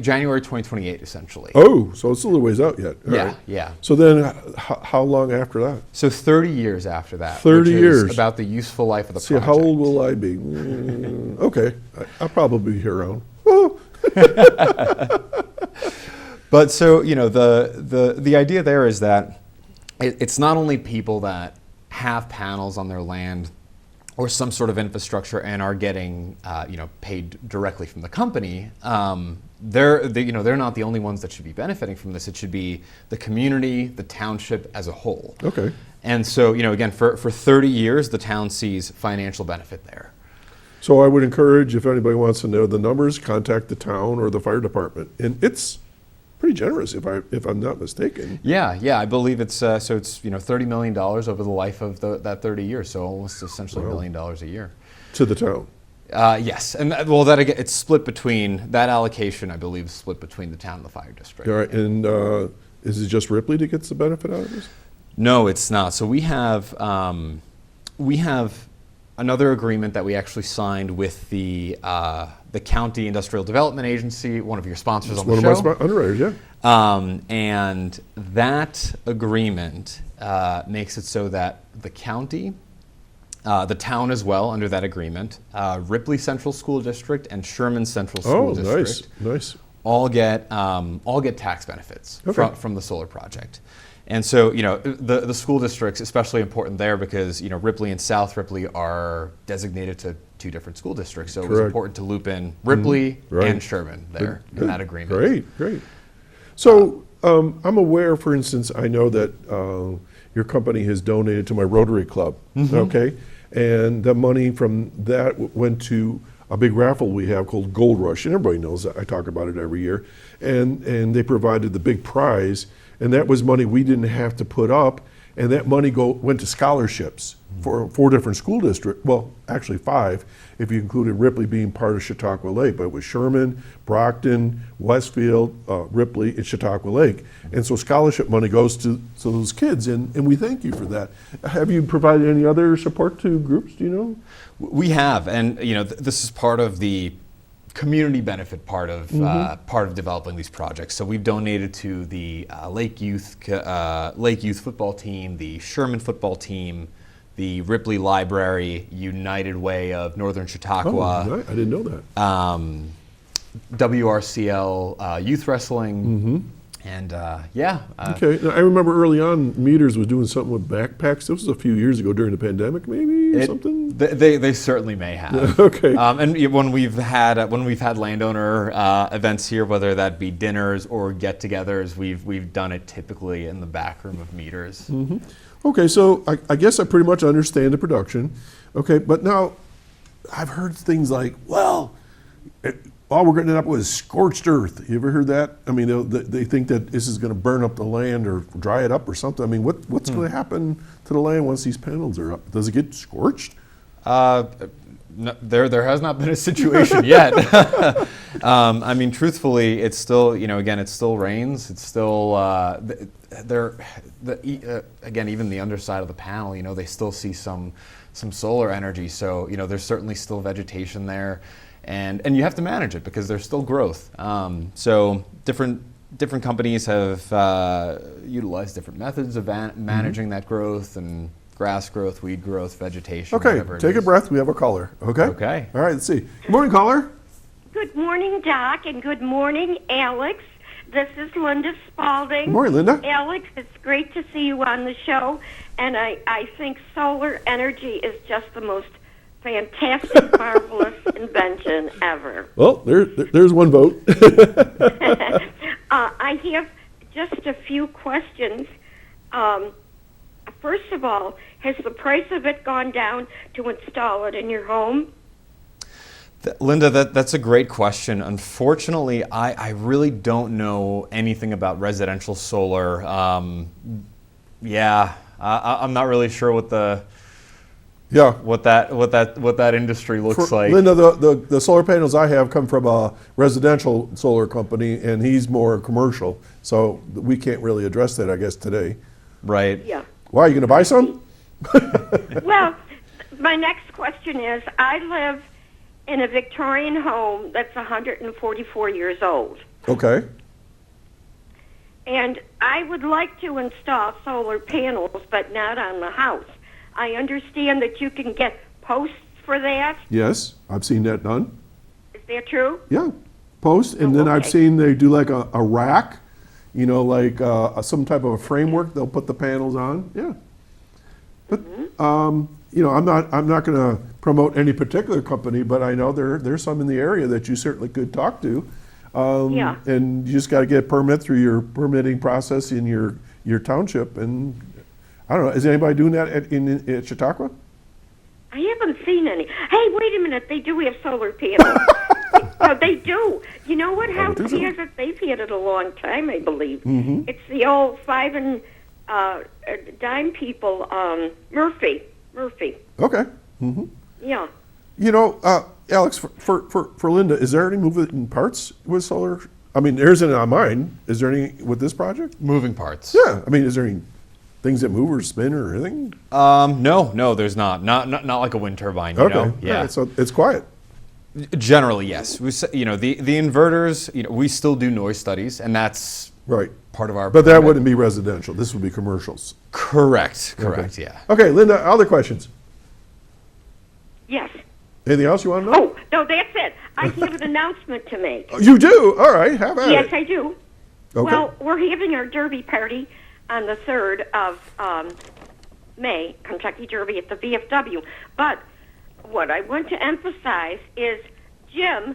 January 2028, essentially. Oh, so it's a little ways out yet. All right. Yeah. So then how long after that? So 30 years after that. 30 which years. Is about the useful life of the See, project. how old will I be? Okay, I'll probably be here around. Oh. But so, the idea there is that it's not only people that have panels on their land or some sort of infrastructure and are getting paid directly from the company. They're not the only ones that should be benefiting from this. It should be the community, the township as a whole. Okay. And so, again, for 30 years, the town sees financial benefit there. So I would encourage, if anybody wants to know the numbers, contact the town or the fire department. And it's pretty generous, if I'm not mistaken. Yeah, I believe it's $30 million over the life of that 30 years, so almost essentially $1 million a year. To the town. Yes, and that again, it's split between that allocation. I believe is split between the town and the fire district. All right, and is it just Ripley that gets the benefit out of this? No, it's not. So we have another agreement that we actually signed with the County Industrial Development Agency, one of your sponsors on the show. One of my underwriters, yeah. And that agreement makes it so that the county, the town as well, under that agreement, Ripley Central School District and Sherman Central School District, nice. all get tax benefits Okay. from the solar project. And so, the school districts, especially important there because, Ripley and South Ripley are designated to two different school districts. So it was Correct. important to loop in Ripley Right. and Sherman there in that agreement. Great. So I'm aware, for instance, I know that your company has donated to my Rotary Club, okay? And the money from that went to a big raffle we have called Gold Rush, and everybody knows that. I talk about it every year. And they provided the big prize, and that was money we didn't have to put up, and that money went to scholarships for 4 different school districts, well, actually 5, if you included Ripley being part of Chautauqua Lake, but it was Sherman, Brockton, Westfield, Ripley, and Chautauqua Lake. And so scholarship money goes to those kids, and we thank you for that. Have you provided any other support to groups, do you know? We have, and this is part of the community benefit part of developing these projects. So we've donated to the Lake Youth football team, the Sherman football team, the Ripley Library, United Way of Northern Chautauqua. Oh, I didn't know that. WRCL youth wrestling, and Okay, now, I remember early on, Meters was doing something with backpacks. This was a few years ago during the pandemic, maybe, or something? They certainly may have. Okay. And when we've had landowner events here, whether that be dinners or get-togethers, we've done it typically in the back room of Meters. Okay, so I guess I pretty much understand the production. Okay, but now I've heard things like, well, all we're getting up with is scorched earth. You ever heard that? I mean, they think that this is going to burn up the land or dry it up or something. I mean, what's going to happen to the land once these panels are up? Does it get scorched? No, there has not been a situation yet. I mean, truthfully, it's still, again, it still rains. It's still, again, even the underside of the panel, they still see some solar energy. So, there's certainly still vegetation there. And you have to manage it because there's still growth. So different companies have utilized different methods of managing that growth and grass growth, weed growth, vegetation. Okay, take a breath. We have a caller. Okay? Okay. All right, let's see. Good morning, caller. Good morning, Doc, and good morning, Alex. This is Linda Spalding. Good morning, Linda. Alex, it's great to see you on the show, and I think solar energy is just the most fantastic, marvelous invention ever. Well, there's one vote. I have just a few questions. First of all, has the price of it gone down to install it in your home? Linda, that's a great question. Unfortunately, I really don't know anything about residential solar. I'm not really sure what that industry looks like. Linda, the solar panels I have come from a residential solar company, and he's more commercial, so we can't really address that, I guess, today. Right. Yeah. Why, are you going to buy some? Well, my next question is, I live in a Victorian home that's 144 years old. Okay. And I would like to install solar panels, but not on the house. I understand that you can get posts for that. Yes, I've seen that done. Is that true? Yeah, posts, and then I've seen they do like a rack, like some type of a framework they'll put the panels on. Yeah. But I'm not going to promote any particular company, but I know there's some in the area that you certainly could talk to. Yeah. And you just got to get a permit through your permitting process in your township. And I don't know, is anybody doing that at Chautauqua? I haven't seen any. Hey, wait a minute. They do have solar panels. No, they do. You know what house has it? They've had it a long time, I believe. Mm-hmm. It's the old 5 and dime people, Murphy. Okay. Mm-hmm. Yeah. Alex, for Linda, is there any moving parts with solar? I mean, there isn't on mine. Is there any with this project? Moving parts. Yeah. I mean, is there any things that move or spin or anything? No, there's not. Not like a wind turbine. You know? Okay. Yeah. All right, so it's quiet. Generally, yes. The inverters. We still do noise studies, and that's Right. part of our. But that permit. wouldn't be residential. This would be commercials. Correct. Okay. Yeah. Okay, Linda, other questions? Yes. Anything else you want to know? Oh, no, that's it. I have an announcement to make. You do? All right, have at Yes, it. I do. Okay. Well, we're having our Derby party on the 3rd of May, Kentucky Derby at the VFW. But what I want to emphasize is Jim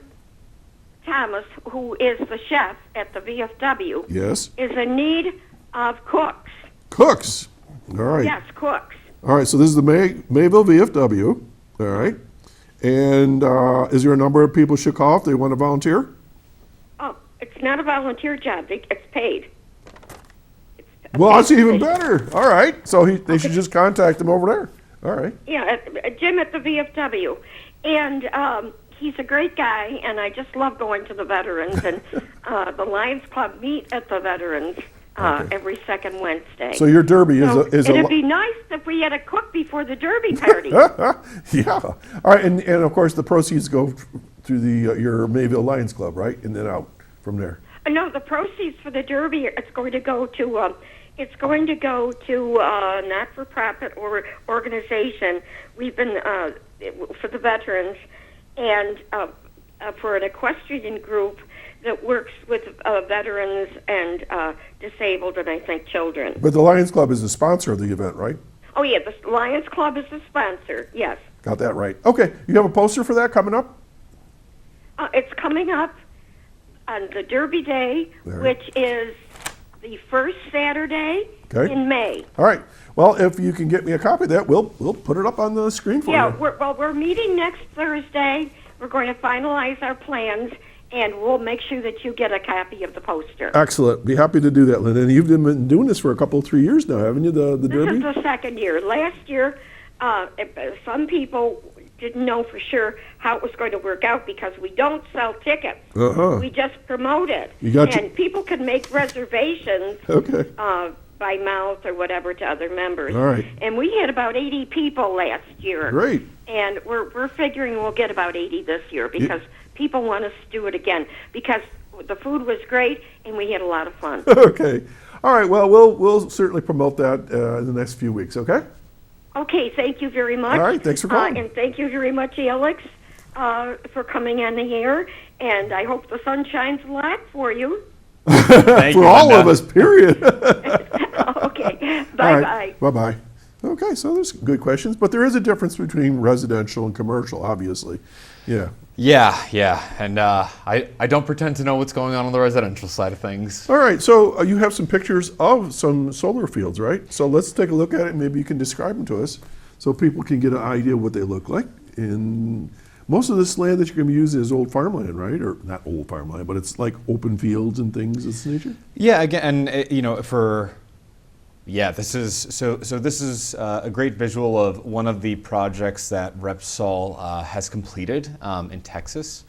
Thomas, who is the chef at the VFW, Yes. is in need of cooks. Cooks. All right. Yes, cooks. All right, so this is the Mayville VFW. All right. And is there a number of people should call if they want to volunteer? Oh, it's not a volunteer job. It's paid. It's a Well, paid that's even position. better. All right. So they should just contact them over there. All right. Yeah, Jim at the VFW. And he's a great guy, and I just love going to the veterans. And the Lions Club meet at the veterans every second Wednesday. So your derby is So a it'd be nice if we had a cook before the Derby party. yeah. All right, and of course the proceeds go to the your Mayville Lions Club, right? And then out from there. No, the proceeds for the Derby, it's going to go to a not-for-profit or organization. We've been for the veterans, and for an equestrian group that works with veterans and disabled and I think children. But the Lions Club is the sponsor of the event, right? Oh yeah, the Lions Club is the sponsor. Yes, Got that right. Okay, you have a poster for that coming up? it's coming up on the Derby Day, There. which is the first Saturday Okay. in May. All right. Well, if you can get me a copy of that, we'll put it up on the screen for Yeah, you. we're meeting next Thursday. We're going to finalize our plans, and we'll make sure that you get a copy of the poster. Excellent. Be happy to do that, Linda. And you've been doing this for a couple, 3 years now, haven't you? The This derby. is the second year. Last year, some people didn't know for sure how it was going to work out because we don't sell tickets. Uh-huh. We just promote it. You got and people can make reservations Okay. by mouth or whatever to other members. All right. And we had about 80 people last year. Great. And we're figuring we'll get about 80 this year because people want us to do it again because the food was great and we had a lot of fun. Okay. All right. Well, we'll certainly promote that in the next few weeks. Okay. Okay, thank you very much. All right, thanks for calling. And thank you very much, Alex, for coming on the air. And I hope the sun shines a lot for you. Thank For you, all Linda. of us. Period. Okay, bye-bye. Bye-bye. Okay, so there's good questions, but there is a difference between residential and commercial, obviously. Yeah. Yeah, and I don't pretend to know what's going on the residential side of things. All right, so you have some pictures of some solar fields, right? So let's take a look at it. Maybe you can describe them to us so people can get an idea of what they look like. And most of this land that you're going to be using is old farmland, right? Or not old farmland, but it's like open fields and things of this nature? Yeah, again, this is a great visual of one of the projects that Repsol has completed in Texas.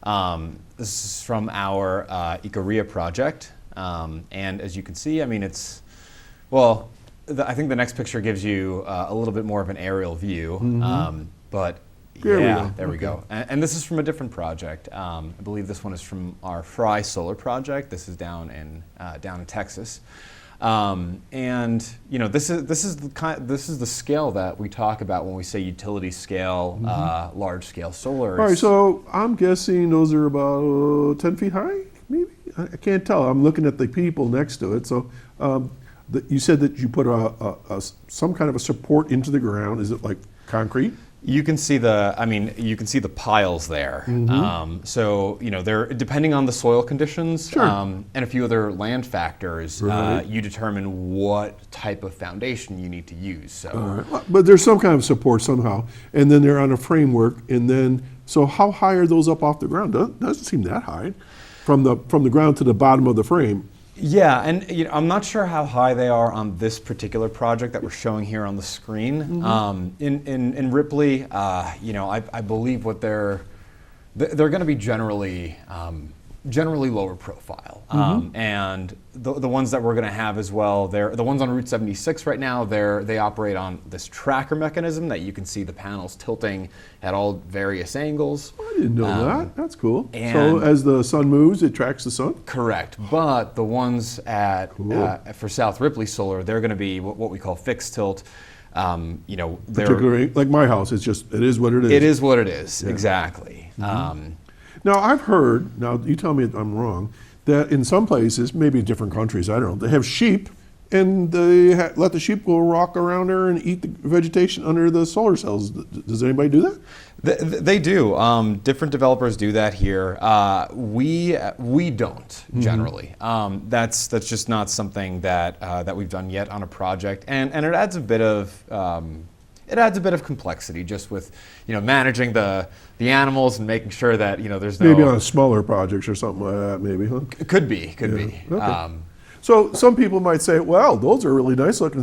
This is from our Icaria project, and as you can see, I mean, I think the next picture gives you a little bit more of an aerial view, but there we go. And this is from a different project. I believe this one is from our Fry Solar project. This is down in Texas. And this is the scale that we talk about when we say utility scale, large scale solar. All right, so I'm guessing those are about 10 feet high, maybe? I can't tell. I'm looking at the people next to it. So you said that you put some kind of a support into the ground. Is it like concrete? You can see the piles there. So they're depending on the soil conditions and a few other land factors. Right. You determine what type of foundation you need to use. So, All right. But there's some kind of support somehow, and then they're on a framework. And then, so how high are those up off the ground? Doesn't seem that high, from the ground to the bottom of the frame. yeah, and I'm not sure how high they are on this particular project that we're showing here on the screen. In Ripley, I believe what they're going to be generally generally lower profile. And the ones that we're going to have as well, they're the ones on Route 76 right now. They operate on this tracker mechanism that you can see the panels tilting at all various angles. I didn't know that. That's cool. So and- as the sun moves, it tracks the sun? Correct, but the ones at for South Ripley Solar, they're going to be what we call fixed tilt. You know, Particularly, like my house, it is what it is. It is what it is, exactly. Now, I've heard, now you tell me if I'm wrong, that in some places, maybe in different countries, I don't know, they have sheep and they let the sheep go walk around there and eat the vegetation under the solar cells. Does anybody do that? They do. Different developers do that here. We don't generally. That's just not something that we've done yet on a project, and it adds a bit of complexity just with managing the animals and making sure that there's no Maybe on smaller projects or something like that. Maybe, huh? Could be. Okay. So some people might say, well, those are really nice looking.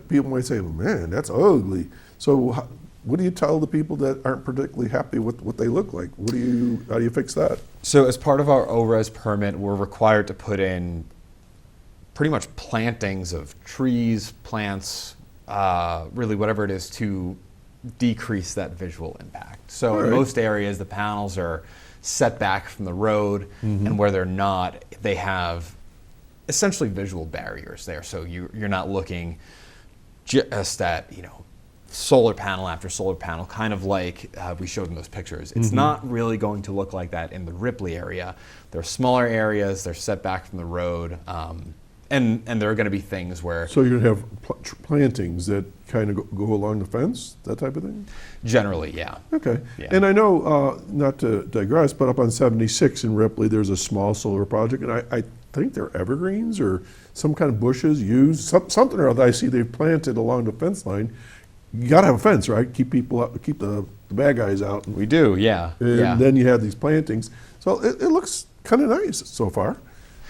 People might say, man, that's ugly. So what do you tell the people that aren't particularly happy with what they look like? How do you fix that? So as part of our ORES permit, we're required to put in pretty much plantings of trees, plants, really whatever it is to decrease that visual impact. So in most areas, the panels are set back from the road, and where they're not, they have essentially visual barriers there. So you're not looking just at solar panel after solar panel, kind of like we showed in those pictures. It's not really going to look like that in the Ripley area. There are smaller areas, they're set back from the road, and there are going to be things where... So you're going to have plantings that kind of go along the fence, that type of thing? Generally, yeah. Okay. Yeah. And I know, not to digress, but up on 76 in Ripley, there's a small solar project, and I think they're evergreens or some kind of bushes used, something or other I see they've planted along the fence line. You got to have a fence, right? Keep people out, keep the bad guys out. We do, yeah. And then you have these plantings. So it looks kind of nice so far.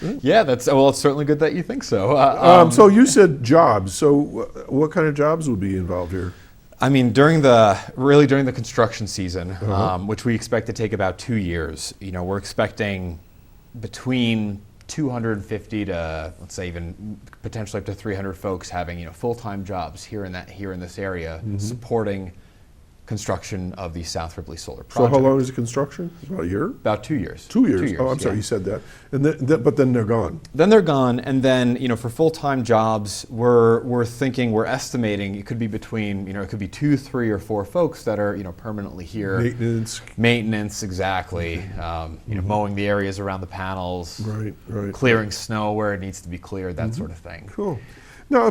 Yeah, it's certainly good that you think so. So you said jobs. So what kind of jobs would be involved here? I mean, during the construction season, which we expect to take about 2 years, we're expecting between 250 to, let's say, even potentially up to 300 folks having full-time jobs here in this area, supporting construction of the South Ripley Solar project. So how long is the construction? About a year? About 2 years. 2 years. Oh, I'm sorry, you said that. And but then they're gone. Then they're gone, and then for full-time jobs, we're estimating it could be between it could be 2, 3, or 4 folks that are permanently here. Maintenance, exactly. Mowing the areas around the panels. Right. Clearing snow where it needs to be cleared, that sort of thing. Cool. Now,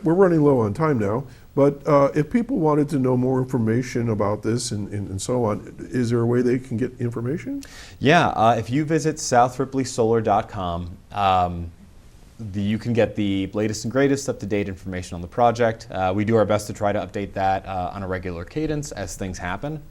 we're running low on time now, but if people wanted to know more information about this and so on, is there a way they can get information? Yeah, if you visit southripleyssolar.com, you can get the latest and greatest up-to-date information on the project. We do our best to try to update that on a regular cadence as things happen.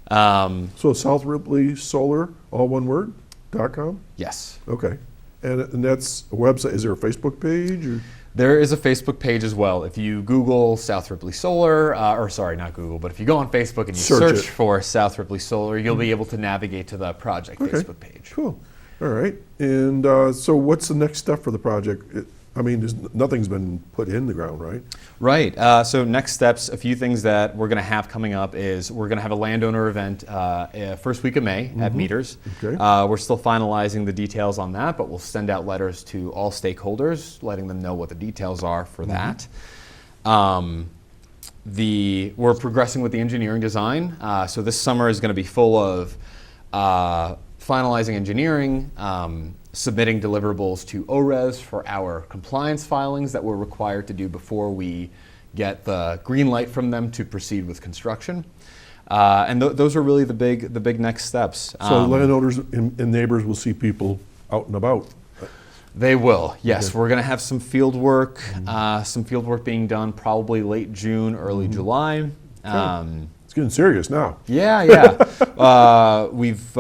So South Ripley Solar, all one word, .com? Yes. Okay. And that's a website. Is there a Facebook page? Or? There is a Facebook page as well. If you Google South Ripley Solar, not Google, but if you go on Facebook and you search for South Ripley Solar, you'll be able to navigate to the project Facebook page. Cool. All right. And so what's the next step for the project? Nothing's been put in the ground, right? Right. So next steps, a few things that we're going to have coming up is we're going to have a landowner event first week of May at Meters. Okay. We're still finalizing the details on that, but we'll send out letters to all stakeholders, letting them know what the details are for that. We're progressing with the engineering design. So this summer is going to be full of finalizing engineering, submitting deliverables to ORES for our compliance filings that we're required to do before we get the green light from them to proceed with construction. And those are really the big next steps. So landowners and neighbors will see people out and about. They will, yes. Okay. We're going to have some field work, being done probably late June, early July. It's getting serious now. Yeah. We've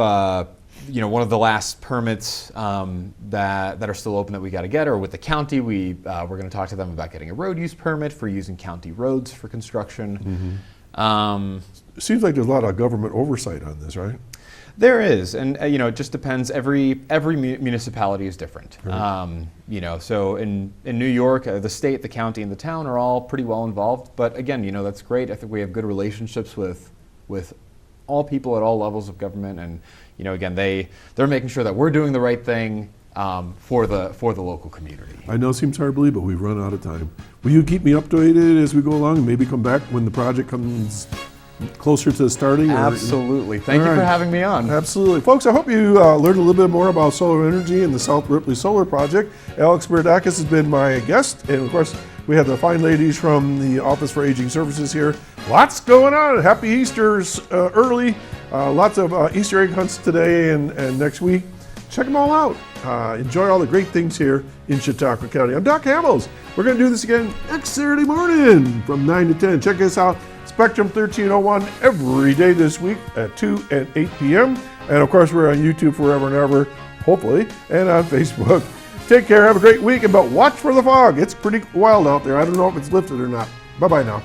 one of the last permits that are still open that we got to get are with the county. We're going to talk to them about getting a road use permit for using county roads for construction. It seems like there's a lot of government oversight on this, right? There is, and it just depends. Every municipality is different. Right. So in New York, the state, the county, and the town are all pretty well involved. But again, that's great. I think we have good relationships with all people at all levels of government, and again, they're making sure that we're doing the right thing for the local community. I know it seems hard to believe, but we've run out of time. Will you keep me updated as we go along, and maybe come back when the project comes closer to starting? Absolutely. Thank you for having me on. Absolutely. Folks, I hope you learned a little bit more about solar energy and the South Ripley Solar Project. Alex Spiridakis has been my guest, and of course, we have the fine ladies from the Office for Aging Services here. Lots going on. Happy Easter's early. Lots of Easter egg hunts today and next week. Check them all out. Enjoy all the great things here in Chautauqua County. I'm Doc Hamels. We're going to do this again next Saturday morning from 9 to 10. Check us out. Spectrum 1301 every day this week at 2 and 8 p.m. And of course, we're on YouTube forever and ever, hopefully, and on Facebook. Take care, have a great week, but watch for the fog. It's pretty wild out there. I don't know if it's lifted or not. Bye-bye now.